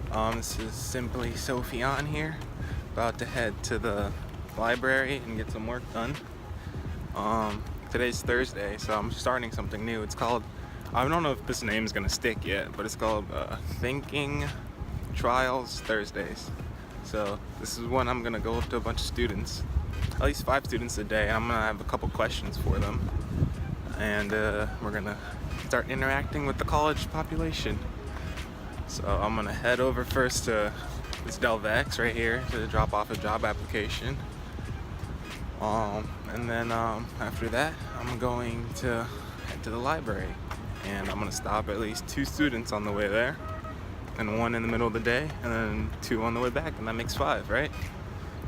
This is Simply Sophion here, about to head to the library and get some work done. Today's Thursday, so I'm starting something new. It's called, I don't know if this name is gonna stick yet, but it's called Thinking Trials Thursdays. So this is when I'm gonna go up to a bunch of students, at least 5 students a day. I'm gonna have a couple questions for them, and we're gonna start interacting with the college population. So I'm gonna head over first to this Delvex right here to drop off a job application. And then after that, I'm going to head to the library, and I'm gonna stop at least 2 students on the way there, and 1 in the middle of the day, and then 2 on the way back, and that makes 5, right?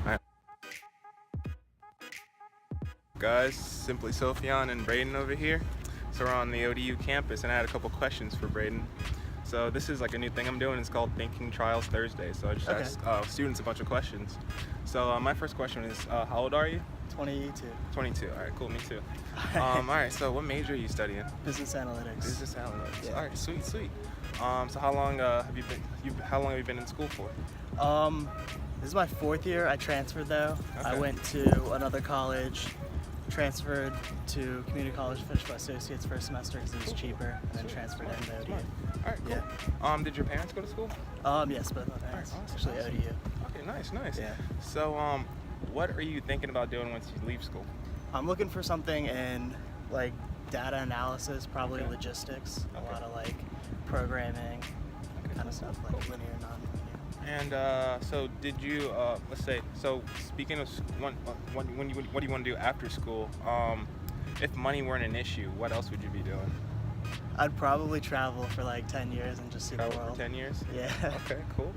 All right. Guys, Simply Sophion and Braden over here. So we're on the ODU campus, and I had a couple questions for Braden. So this is like a new thing I'm doing. It's called Thinking Trials Thursday. So I just ask students a bunch of questions. So my first question is, how old are you? 22. 22. All right, cool. Me too. All right. So what major are you studying? Business analytics. Business analytics. Yeah. All right. Sweet, sweet. So how long have you been? How long have you been in school for? This is my 4th year. I transferred though. Okay. I went to another college, transferred to community college, finished my associates first semester because it was cheaper, and then transferred into ODU. All right, cool. Yeah. Did your parents go to school? Yes, both my parents. Awesome, Actually, awesome. ODU. Okay, nice, nice. Yeah. So what are you thinking about doing once you leave school? I'm looking for something in like data analysis, probably Okay. logistics, Okay. a lot of like programming, Okay. kind of stuff, like linear, non-linear. And so did you, let's say, so speaking of, what do you want to do after school? If money weren't an issue, what else would you be doing? I'd probably travel for like 10 years and just see Travel the world. for 10 years? Yeah. Okay, cool.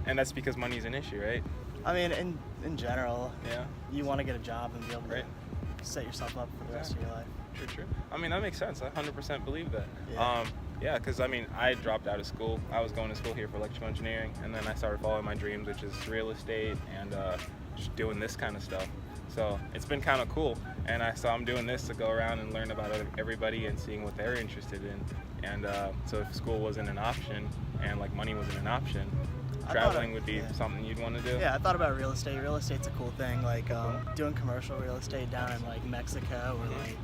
And that's because money's an issue, right? I mean, in general, Yeah. you want to get a job and be able to Right. set yourself up for the rest of your life. True, true. I mean, that makes sense. I 100% believe that. Yeah. Yeah, because I mean, I dropped out of school. I was going to school here for electrical engineering, and then I started following my dreams, which is real estate and just doing this kind of stuff. So it's been kind of cool, and so I'm doing this to go around and learn about everybody and seeing what they're interested in. And so if school wasn't an option and like money wasn't an option, traveling would be something you'd want to do. Yeah, I thought about real estate. Real estate's a cool thing, like doing commercial real estate down in like Mexico or like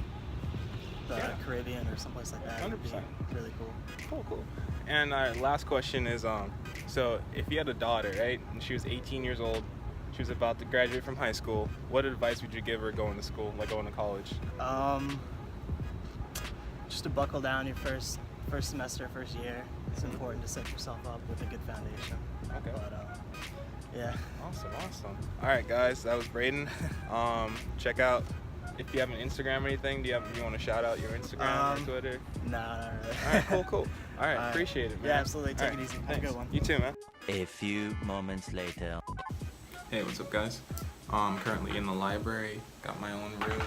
the Caribbean or someplace like that. 100%. Would be really cool. Cool, cool. And our last question is, so if you had a daughter, right, and she was 18 years old, she was about to graduate from high school, what advice would you give her going to school, like going to college? Just to buckle down your first semester, first year. It's important to set yourself up with a good foundation. Okay. But yeah. Awesome, awesome. All right, guys, that was Braden. Check out, if you have an Instagram or anything, do you want to shout out your Instagram or Twitter? No, not really. All right, cool, cool. All right, appreciate it, man. Yeah, absolutely. Take All it easy. Have a thanks. good one. You too, man. A few moments later. Hey, what's up, guys? I'm currently in the library. Got my own room.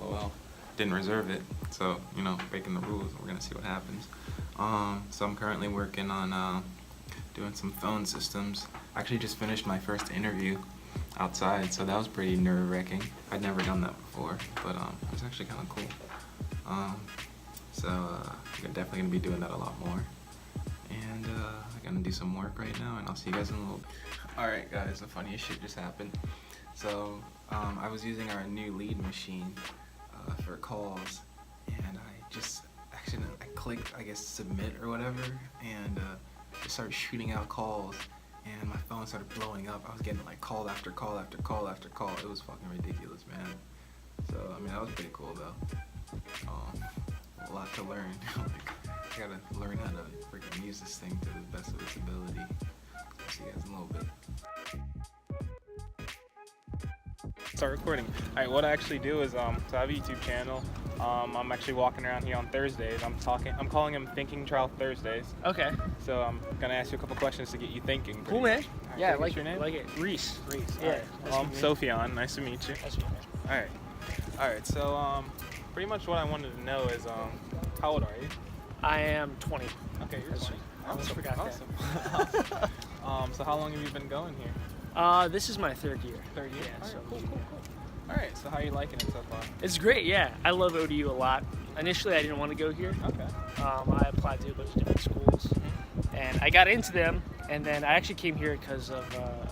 LOL. Didn't reserve it, so breaking the rules. We're gonna see what happens. So I'm currently working on doing some phone systems. I actually just finished my first interview outside, so that was pretty nerve-wracking. I'd never done that before, but it was actually kind of cool. So I'm definitely gonna be doing that a lot more. And I'm gonna do some work right now, and I'll see you guys in a little bit. Alright guys, the funniest shit just happened. So I was using our new lead machine for calls, and I clicked, I guess, submit or whatever, and it started shooting out calls, and my phone started blowing up. I was getting like call after call after call after call. It was fucking ridiculous, man. So I mean, that was pretty cool though. A lot to learn. I gotta learn how to freaking use this thing to the best of its ability. I'll see you guys in a little bit. Start recording. Alright, what I actually do is, so I have a YouTube channel. I'm actually walking around here on Thursdays. I'm calling them Thinking Trial Thursdays. Okay. So I'm gonna ask you a couple questions to get you thinking. Cool, man. Right, Yeah, I what's like your name? like it. Reese. Yeah. Yeah. Sophion, nice to meet you. Alright. Alright, so pretty much what I wanted to know is how old are you? I am 20. Okay, you're That's 20. I almost forgot that. Awesome. So how long have you been going here? This is my 3rd year. Third year? Yeah, Alright, so cool. Alright, so how are you liking it so far? it's great. Yeah, I love ODU a lot. Initially, I didn't want to go here. Okay. I applied to a bunch of different schools, and I got into them, and then I actually came here because of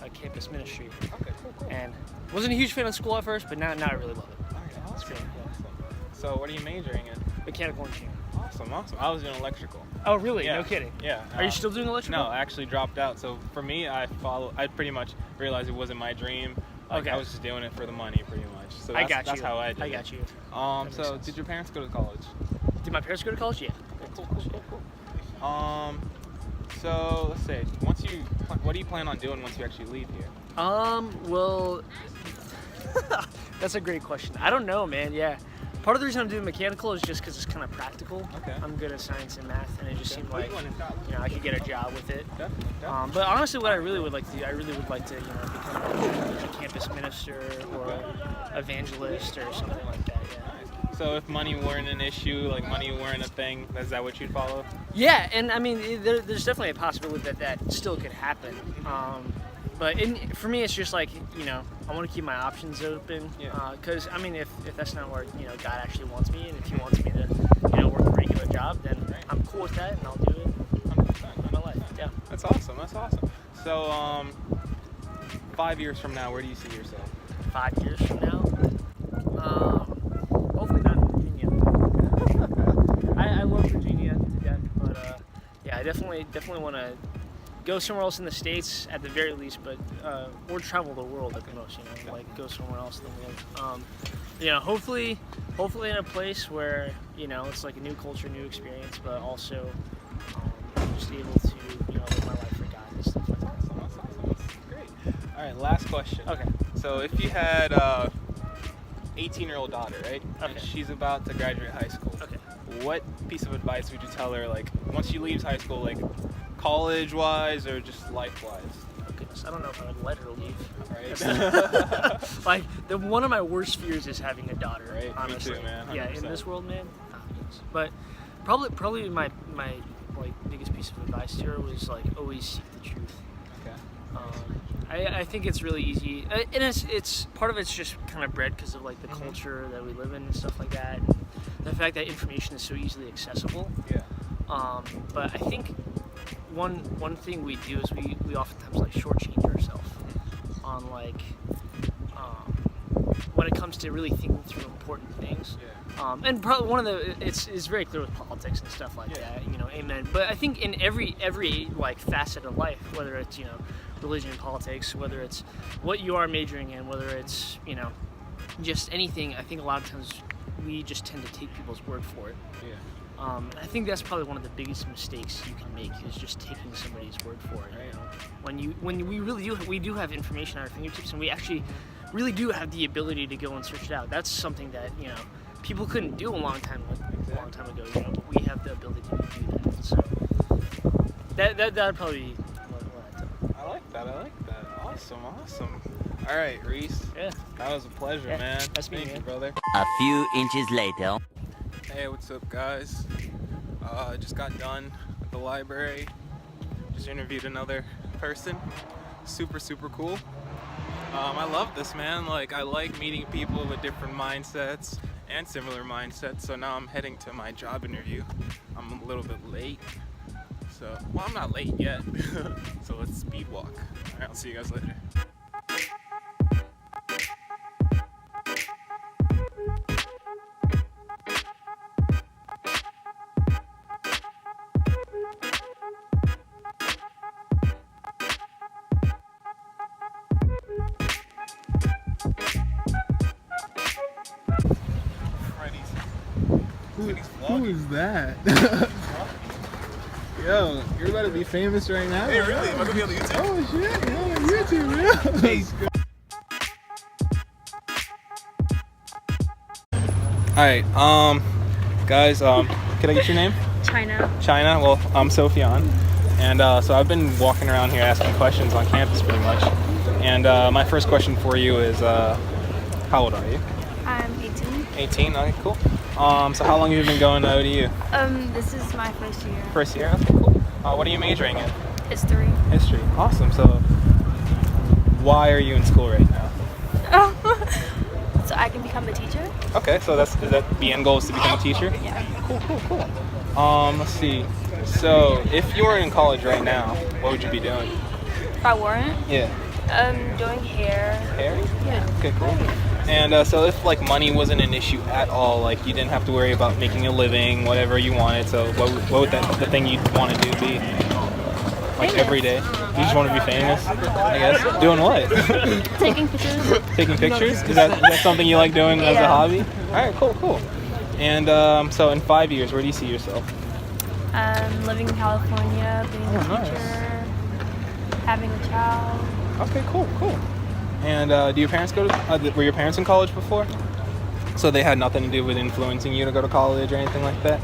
a campus ministry. Okay, cool. And wasn't a huge fan of school at first, but now I really love it. Okay, awesome. great, yeah. Awesome. So what are you majoring in? Mechanical engineering. Awesome. I was doing electrical. Oh, really? Yeah. No kidding. Yeah. Are you still doing electrical? No, I actually dropped out. So for me, I pretty much realized it wasn't my dream. Like, Okay. I was just doing it for the money, pretty much. So I that's, got you. that's how I did I it. got you. So makes sense. did your parents go to college? Did my parents go to college? Yeah. Cool. So let's say what do you plan on doing once you actually leave here? Well, that's a great question. I don't know, man. Yeah. Part of the reason I'm doing mechanical is just because it's kind of practical. Okay. I'm good at science and math, and it just seemed like, What do you want in college? I could get a job with it. Definitely. But honestly, what I really would like to do, I really would like to, become a campus minister or evangelist or something like that. Yeah. So if money weren't an issue, like money weren't a thing, is that what you'd follow? Yeah, and I mean, there's definitely a possibility that still could happen. But for me, it's just like, I want to keep my options open. Yeah. Because, I mean, if that's not where, God actually wants me, and if He wants me to, work a regular job, then I'm cool with that, and I'll do it 100%. in my life. Yeah. That's awesome. So 5 years from now, where do you see yourself? 5 years from now, hopefully not in Virginia. I love Virginia to death, but yeah, I definitely want to go somewhere else in the States at the very least, but or travel the world at the most. Like go somewhere else than live. Hopefully in a place where it's like a new culture, new experience, but also just able to live my life for God and stuff like that. Awesome. Great. All right, last question. Okay. So if you had 18-year-old daughter, right? And Okay. she's about to graduate high school. Okay. What piece of advice would you tell her, like, once she leaves high school, like, college-wise or just life-wise? Oh goodness, I don't know if I would let her leave. Right? Like one of my worst fears is having a daughter. Right, me honestly. too, man, Yeah, in 100%. this world, man. But probably my like biggest piece of advice to her was like always seek the truth. Okay. I think it's really easy, and it's part of it's just kind of bred because of like the Mm-hmm. culture that we live in and stuff like that. And the fact that information is so easily accessible. Yeah. But I think one thing we do is we oftentimes like shortchange ourselves on like when it comes to really thinking through important things. Yeah. And probably one of the it's very clear with politics and stuff like Yeah. that. Amen. But I think in every like facet of life, whether it's religion, politics, whether it's what you are majoring in, whether it's just anything, I think a lot of times we just tend to take people's word for it. Yeah. I think that's probably one of the biggest mistakes you can make is just taking somebody's word for it. Right. When we do have information at our fingertips, and we actually really do have the ability to go and search it out. That's something that people couldn't do a long time ago. But we have the ability to do that. So that'd probably be what I'd tell. I like that. Awesome. All right, Reese. Yeah. That was a pleasure, Yeah, man. that's me, Thank you, man. brother. A few inches later. Hey, what's up, guys? Just got done at the library. Just interviewed another person. Super cool. I love this, man. Like, I like meeting people with different mindsets and similar mindsets. So now I'm heading to my job interview. I'm a little bit late. Well, I'm not late yet. So let's speed walk. All right, I'll see you guys later. Who is that? Yo, you're about to be famous right now. Hey, really? Am I gonna be on the YouTube? Oh shit, you're on YouTube, man. Alright, guys, can I get your name? China. Well, I'm Sophian. And so I've been walking around here asking questions on campus pretty much. And my first question for you is, how old are you? I'm 18. 18? Okay, cool. So how long have you been going to ODU? This is my first year. First year? Okay, cool. What are you majoring in? History. History. Awesome. So why are you in school right now? So I can become a teacher? Okay, so is that the end goal is to become a teacher? Yeah. Cool. Let's see. So, if you were in college right now, what would you be doing? If I weren't, Yeah. doing hair. Hair? Yeah. Okay, cool. And so if like money wasn't an issue at all, like you didn't have to worry about making a living, whatever you wanted, so what would the thing you'd want to do be? Like Famous. every day? You just want to be famous, I guess? Doing what? Taking pictures. Taking pictures? Is that something you like doing as a Yeah. hobby? Alright, cool. And so in 5 years, where do you see yourself? Living in California, being a Oh, nice. teacher, having a child. Okay, cool. And do your parents go to, were your parents in college before? So they had nothing to do with influencing you to go to college or anything like that?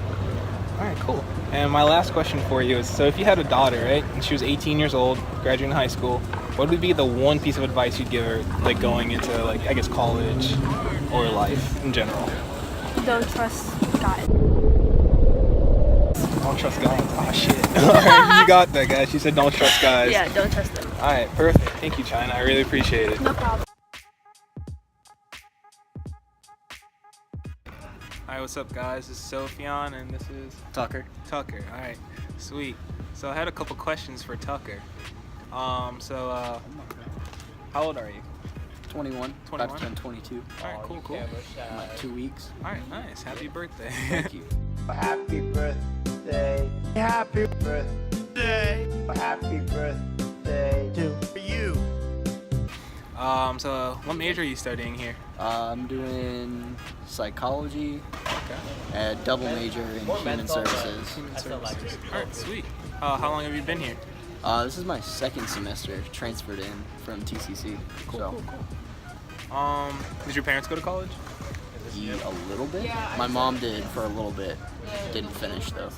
Alright, cool. And my last question for you is, so if you had a daughter, right, and she was 18 years old, graduating high school, what would be the one piece of advice you'd give her, like going into, like, I guess college or life in general? Don't trust God. Don't trust guys. Oh shit. Alright, you got that, guys. She said don't trust guys. Yeah, don't trust them. Alright, perfect. Thank you, China. I really appreciate it. No problem. Alright, what's up, guys? This is Sophion, and this is Tucker. Tucker. Alright, sweet. So I had a couple questions for Tucker. How old are you? 21. 21? About to turn 22 Alright, cool. in like 2 weeks. Alright, nice. Happy birthday. Thank you. Happy birthday. Happy birthday. Happy birthday to you. So what major are you studying here? I'm doing psychology, Okay. a double major in human services. Human services. Alright, sweet. How long have you been here? This is my second semester, transferred in from TCC. Cool. Did your parents go to college? A little bit. My mom did for a little bit. Didn't finish though.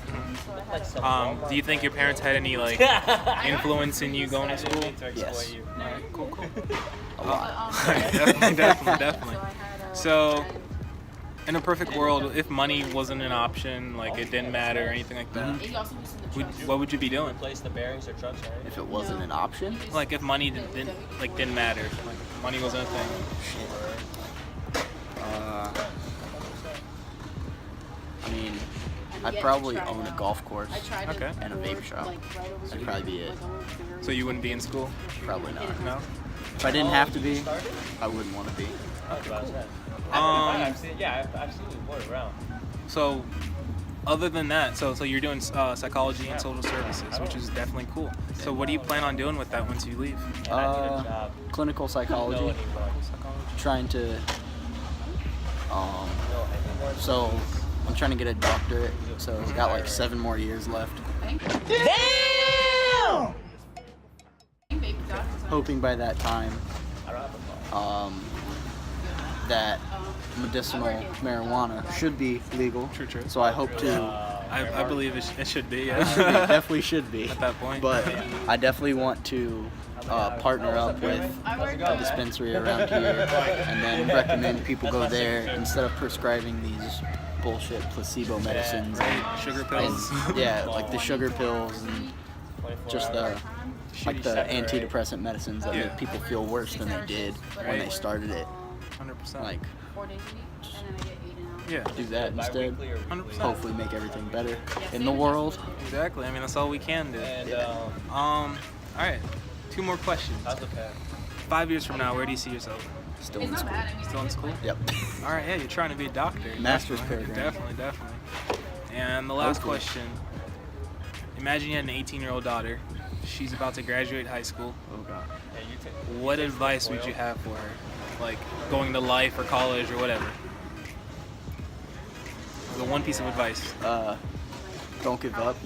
Do you think your parents had any like influence in you going to school? Yes. Alright, cool. A lot. Definitely. So, in a perfect world, if money wasn't an option, like it didn't matter or anything like that, what would you be doing? If it wasn't an option, Like if money didn't matter, like money wasn't a thing. I mean, I'd probably own a golf course Okay. and a vape shop. That'd probably be it. So you wouldn't be in school? Probably not. No. If I didn't have to be, I wouldn't want to be. I've seen it around. So, other than that, so you're doing psychology and social services, which is definitely cool. So what do you plan on doing with that once you leave? Clinical psychology. Trying to. So I'm trying to get a doctorate. So I've got like 7 more years left. Damn! Hoping by that time, that medicinal marijuana should be legal. True. So I hope to. I believe it should be. It should be, definitely should be. At that point. But I definitely want to partner up with a dispensary around here and then recommend people go there instead of prescribing these bullshit placebo medicines. Right, sugar pills. And, yeah, like the sugar pills and just the antidepressant medicines that make people feel worse than they did when they started it. 100%. Like, yeah. do that instead. 100%. Hopefully make everything better in the world. Exactly. I mean, that's all we can do. All right. 2 more questions. 5 years from now, where do you see yourself? Still in school. Still in school? Yep. All right. Yeah, you're trying to be a doctor. Master's Definitely. program. Definitely. And the last Hopefully. question. Imagine you had an 18-year-old daughter. She's about to graduate high school. Oh god. What advice would you have for her? Like going to life or college or whatever. The one piece of advice. Don't give up.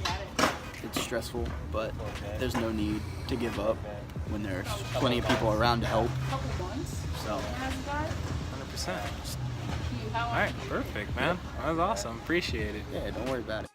It's stressful, but there's no need to give up when there's plenty of people around to help. So, 100%. All right, perfect, man. That was awesome. Appreciate it. yeah, don't worry about it.